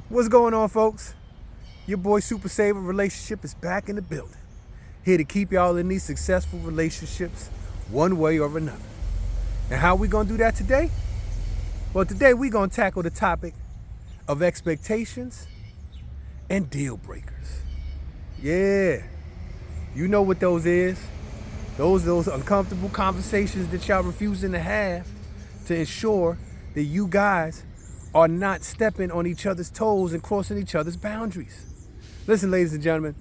What's going on, folks? Your boy Super Saver Relationship is back in the building. Here to keep y'all in these successful relationships one way or another. And how we gonna do that today? Well, today we gonna tackle the topic of expectations and deal breakers. Yeah, you know what those is. Those uncomfortable conversations that y'all refusing to have to ensure that you guys are not stepping on each other's toes and crossing each other's boundaries. Listen, ladies and gentlemen,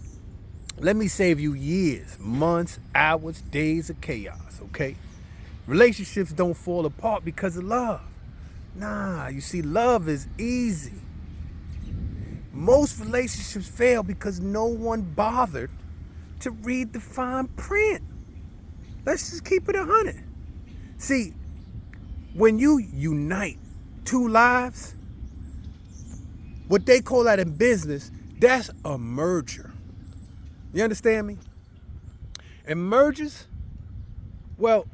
let me save you years, months, hours, days of chaos, okay? Relationships don't fall apart because of love. Nah, you see, love is easy. Most relationships fail because no one bothered to read the fine print. Let's just keep it 100. See, when you unite two lives, what they call that in business, that's a merger. You understand me? And mergers, well,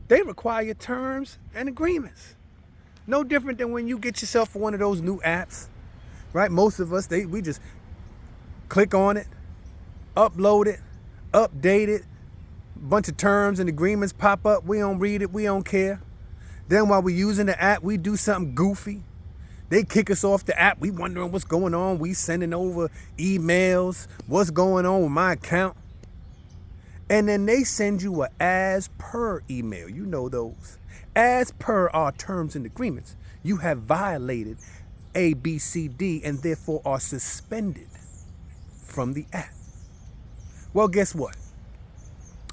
they require terms and agreements. No different than when you get yourself one of those new apps, right? Most of us, we just click on it, upload it, update it, bunch of terms and agreements pop up. We don't read it, we don't care. Then while we're using the app, we do something goofy. They kick us off the app. We wondering what's going on. We sending over emails. What's going on with my account? And then they send you a as per email. You know those. As per our terms and agreements, you have violated A, B, C, D, and therefore are suspended from the app. Well, guess what?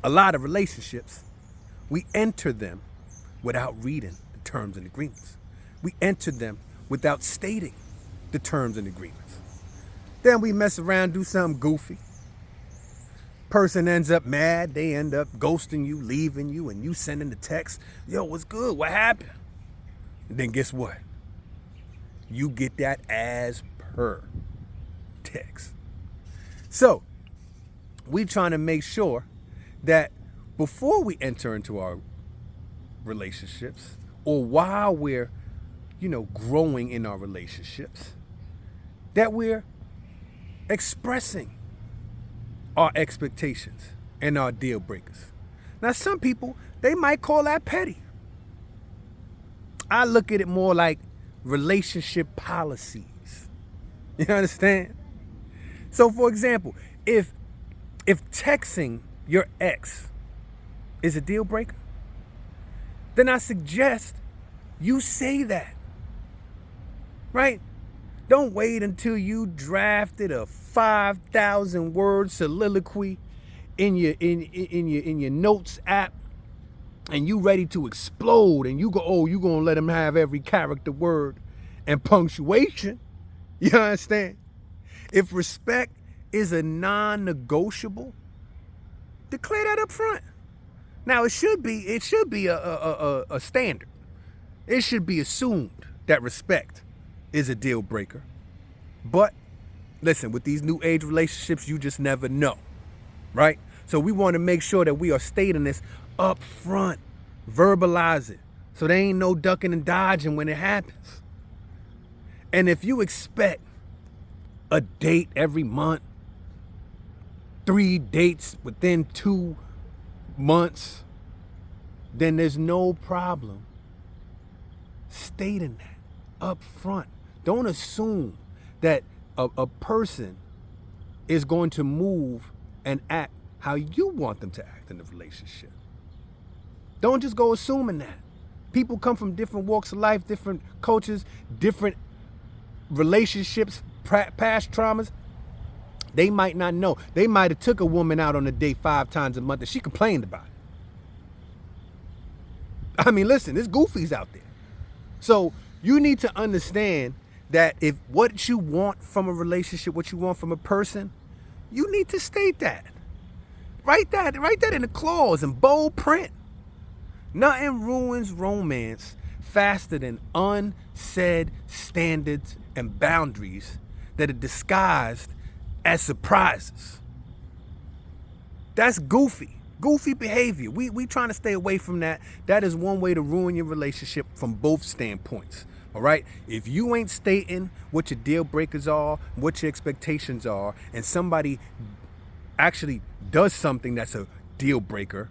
A lot of relationships, we enter them without reading the terms and agreements. We enter them without stating the terms and agreements. Then we mess around, do something goofy. Person ends up mad. They end up ghosting you, leaving you, and you sending the text, yo, what's good? What happened? And then guess what? You get that as per text. So we trying to make sure that before we enter into our relationships, or while we're, growing in our relationships, that we're expressing our expectations and our deal breakers. Now, some people, they might call that petty. I look at it more like relationship policies. You understand? So, for example, if texting your ex is a deal breaker, then I suggest you say that, right? Don't wait until you drafted a 5,000 word soliloquy in your notes app and you ready to explode and you gonna let them have every character, word, and punctuation. You understand? If respect is a non-negotiable, declare that up front. Now, it should be a standard. It should be assumed that respect is a deal breaker. But listen, with these new age relationships, you just never know, right? So we want to make sure that we are stating this up front, verbalize it, so there ain't no ducking and dodging when it happens. And if you expect a date every month, 3 dates within 2 months, then there's no problem stating that up front. Don't assume that a person is going to move and act how you want them to act in the relationship. Don't just go assuming that. People come from different walks of life, different cultures, different relationships, past traumas. They might not know. They might have took a woman out on a date 5 times a month and she complained about it. I mean, listen, there's goofies out there. So you need to understand that if what you want from a relationship, what you want from a person, you need to state that. Write that in a clause in bold print. Nothing ruins romance faster than unsaid standards and boundaries that are disguised as surprises. That's goofy behavior. We trying to stay away from that. That is one way to ruin your relationship from both standpoints. All right? If you ain't stating what your deal breakers are, what your expectations are, and somebody actually does something that's a deal breaker,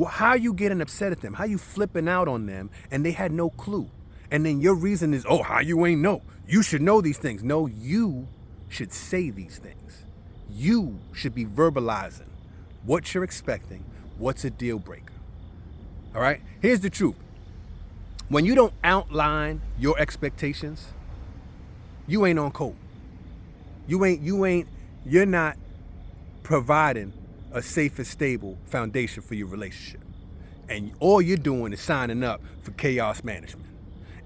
how you getting upset at them? How you flipping out on them and they had no clue? And then your reason is, oh, how you ain't know? You should know these things. No, you should say these things. You should be verbalizing what you're expecting, what's a deal breaker. All right? Here's the truth. When you don't outline your expectations, you ain't on code. You're not providing a safe and stable foundation for your relationship. And all you're doing is signing up for chaos management.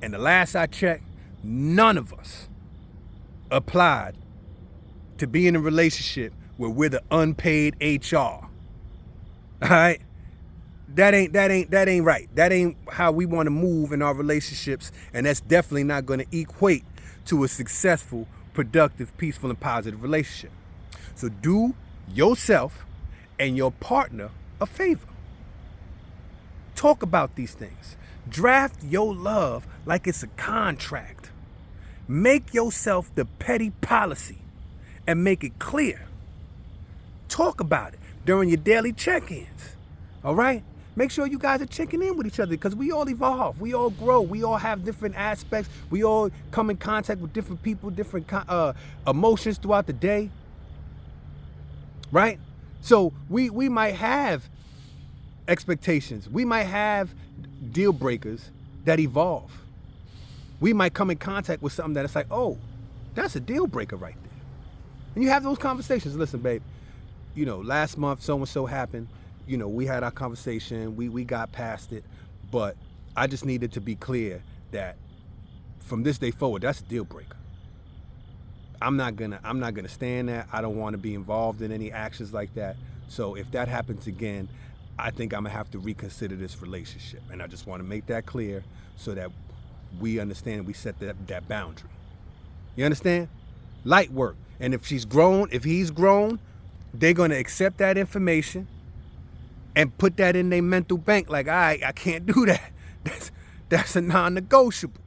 And the last I checked, none of us applied to be in a relationship where we're the unpaid HR. All right? That ain't right. That ain't how we want to move in our relationships, and that's definitely not going to equate to a successful, productive, peaceful, and positive relationship. So do yourself and your partner a favor. Talk about these things. Draft your love like it's a contract. Make yourself the petty policy and make it clear. Talk about it during your daily check-ins. All right? Make sure you guys are checking in with each other, because we all evolve. We all grow. We all have different aspects. We all come in contact with different people, different emotions throughout the day. Right? So we might have expectations. We might have deal breakers that evolve. We might come in contact with something that it's like, oh, that's a deal breaker right there. And you have those conversations. Listen, babe, last month so-and-so happened. We had our conversation, we got past it, but I just needed to be clear that from this day forward, that's a deal breaker. I'm not gonna stand there. I don't want to be involved in any actions like that. So if that happens again, I think I'm gonna have to reconsider this relationship. And I just want to make that clear so that we understand, we set that boundary. You understand? Light work. And if he's grown, they're gonna accept that information and put that in their mental bank. Like, all right, I can't do that. That's a non-negotiable.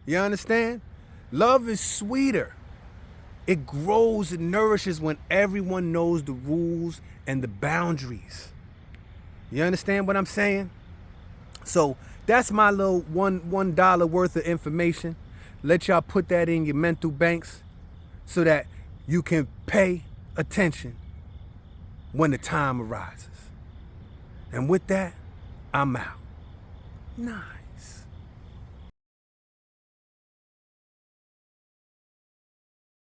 You understand? Love is sweeter. It grows and nourishes when everyone knows the rules and the boundaries. You understand what I'm saying? So that's my little $1 worth of information. Let y'all put that in your mental banks so that you can pay attention when the time arises. And with that, I'm out. Nyce.